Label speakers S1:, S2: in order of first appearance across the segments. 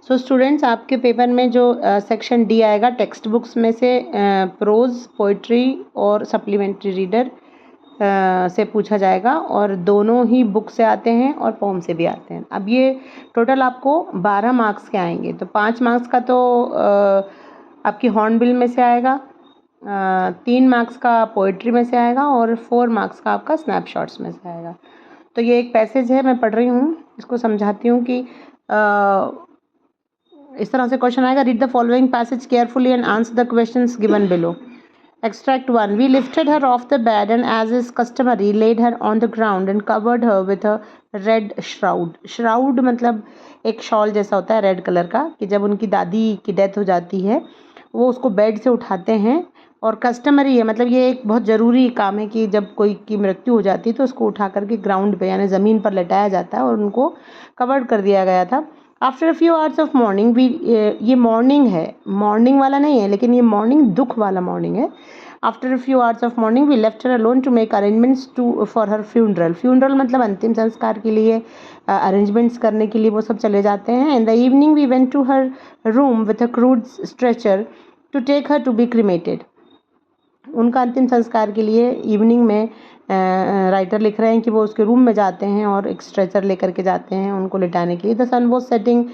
S1: So students, आपके paper में जो सेक्शन डी आएगा टेक्स्ट बुक्स में से प्रोज, पोइट्री और सप्लीमेंट्री रीडर से पूछा जाएगा, और दोनों ही बुक से आते हैं और पोम से भी आते हैं। अब ये टोटल आपको 12 मार्क्स के आएंगे। तो 5 मार्क्स का तो आपकी हॉर्नबिल में से आएगा, 3 मार्क्स का पोइट्री में से आएगा और 4 मार्क्स का आपका स्नैपशॉट्स में से आएगा। तो ये एक पैसेज है, मैं पढ़ रही हूँ, इसको समझाती हूँ कि इस तरह से क्वेश्चन आएगा। Read the following passage carefully and answer the questions given below. Extract 1. We lifted her off the bed and as is customary laid her on the ground and covered her with a red shroud. Shroud मतलब एक shawl जैसा होता है red colour का, कि जब उनकी दादी की डेथ हो जाती है वो उसको बेड से उठाते हैं, और कस्टमरी है मतलब ये एक बहुत ज़रूरी काम है कि जब कोई की मृत्यु हो जाती है तो उसको उठा करके ग्राउंड पे यानी ज़मीन पर लेटाया जाता है और उनको कवर्ड कर दिया गया था। After a few hours of mourning we, ये मॉर्निंग है, मॉर्निंग वाला नहीं है, लेकिन ये मॉर्निंग दुख वाला मॉर्निंग है। After a few hours of mourning we left her alone to make arrangements to for her funeral. Funeral मतलब अंतिम संस्कार के लिए अरेंजमेंट्स करने के लिए वो सब चले जाते हैं। In the evening we went to her room with a crude stretcher to take her to be cremated. उनका अंतिम संस्कार के लिए इवनिंग में राइटर लिख रहे हैं कि वो उसके रूम में जाते हैं और एक स्ट्रेचर लेकर के जाते हैं उनको लिटाने के लिए। The sun was setting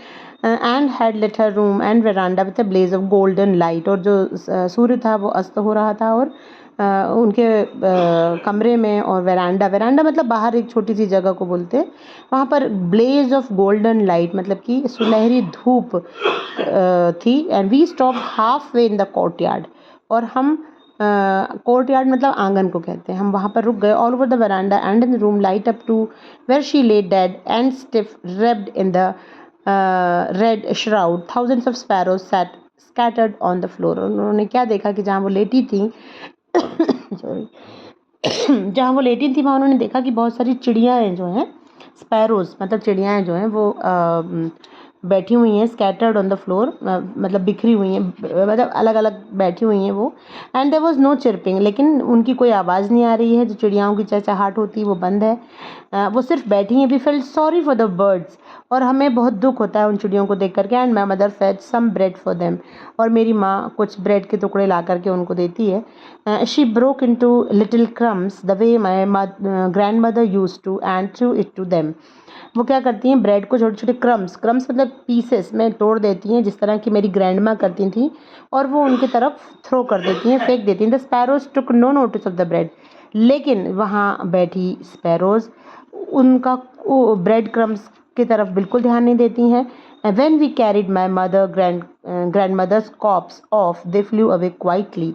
S1: and had lit her room and veranda with a blaze of golden light. और जो सूर्य था वो अस्त हो रहा था, और उनके कमरे में और वेरांडा मतलब बाहर एक छोटी सी जगह को बोलते हैं, वहाँ पर ब्लेज ऑफ गोल्डन लाइट मतलब कि सुनहरी धूप थी। And we stop half way in the courtyard, और हम कोर्टयार्ड मतलब आंगन को कहते हैं, हम वहाँ पर रुक गए। All over the veranda and in the room light up to where she lay dead and stiff wrapped in the red shroud thousands of sparrows sat scattered on the floor. उन्होंने क्या देखा कि जहाँ वो लेटी थी सॉरी जहाँ वो लेटी थी वहाँ उन्होंने देखा कि बहुत सारी चिड़ियाँ जो हैं, स्पैरोज मतलब चिड़ियाँ जो हैं वो बैठी हुई हैं, स्कैटर्ड ऑन द फ्लोर मतलब बिखरी हुई हैं, मतलब अलग अलग बैठी हुई हैं वो। And there was no chirping, लेकिन उनकी कोई आवाज़ नहीं आ रही है, जो चिड़ियाओं की चहचहाट होती है वो बंद है, वो सिर्फ बैठी हैं। We felt sorry for the birds, और हमें बहुत दुख होता है उन चिड़ियों को देख करके। And my mother fed some bread for them, और मेरी माँ कुछ ब्रेड के टुकड़े ला करके उनको देती है। She broke into little crumbs the way my grandmother used to and threw it to them. वो क्या करती हैं, ब्रेड को छोटे छोटे क्रम्स मतलब पीसेस में तोड़ देती हैं, जिस तरह की मेरी ग्रैंड माँ करती थी, और वो उनकी तरफ थ्रो कर देती हैं, फेंक देती हैं। The sparrows took no notice of the bread, लेकिन वहाँ बैठी स्पैरोज उनका ब्रेड क्रम्स की तरफ बिल्कुल ध्यान नहीं देती हैं। When we carried my grandmother's corpse off, they flew away quietly.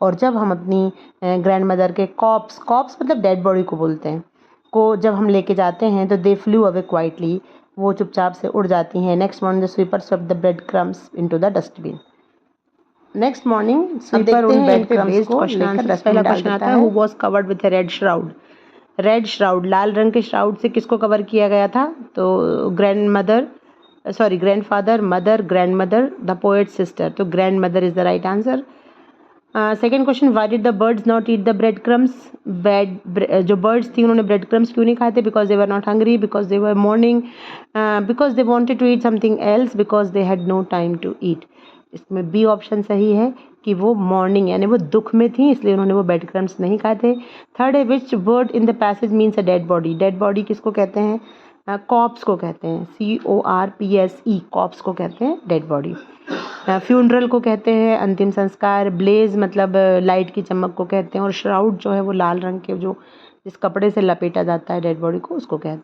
S1: और जब हम अपनी ग्रैंड मदर के कॉप्स मतलब डेड बॉडी को बोलते हैं, को जब हम लेके जाते हैं तो दे फ्लू अवे क्वाइटली, वो चुपचाप से उड़ जाती हैं। Next morning the sweeper swept the bread crumbs into the dustbin. Next morning sweeper उन ब्रेड क्रम्स को लेकर पहला क्वेश्चन आता है, who was covered with a red shroud. Red shroud लाल रंग के श्राउड से किसको कवर किया गया था? तो grandfather, mother, grandmother, the poet sister. तो grandmother is the right answer. Second question, why did the birds not eat the bread crumbs. जो बर्ड्स थी उन्होंने ब्रेड क्रम्स क्यों नहीं खाए थे? Because they were not hungry, because they were morning, because they wanted to eat something else, because they had no time to eat. इसमें B option सही है कि वो मॉर्निंग यानी वो दुख में थी, इसलिए उन्होंने वो ब्रेड क्रम्स नहीं खाए थे। थर्ड है, which word in the passage means a dead body. Dead body किसको कहते हैं? कॉप्स को कहते हैं, CORPSE, कॉप्स को कहते हैं डेड बॉडी। फ्यूनरल को कहते हैं अंतिम संस्कार। ब्लेज मतलब लाइट की चमक को कहते हैं, और श्राउड जो है वो लाल रंग के जो जिस कपड़े से लपेटा जाता है डेड बॉडी को, उसको कहते हैं।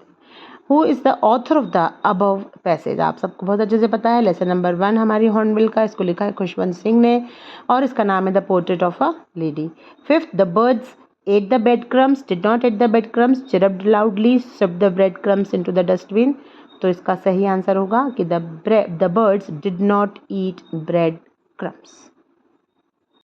S1: Who is the author of the above passage? आप सबको बहुत अच्छे से पता है, लेसन नंबर 1 हमारी हॉर्नबिल का, इसको लिखा है खुशवंत सिंह ने, और इसका नाम है the portrait of a lady. Fifth, the birds ate the breadcrumbs, did not eat the breadcrumbs, chirped loudly, swept the breadcrumbs into the dustbin। तो इसका सही आंसर होगा कि the birds did not eat breadcrumbs।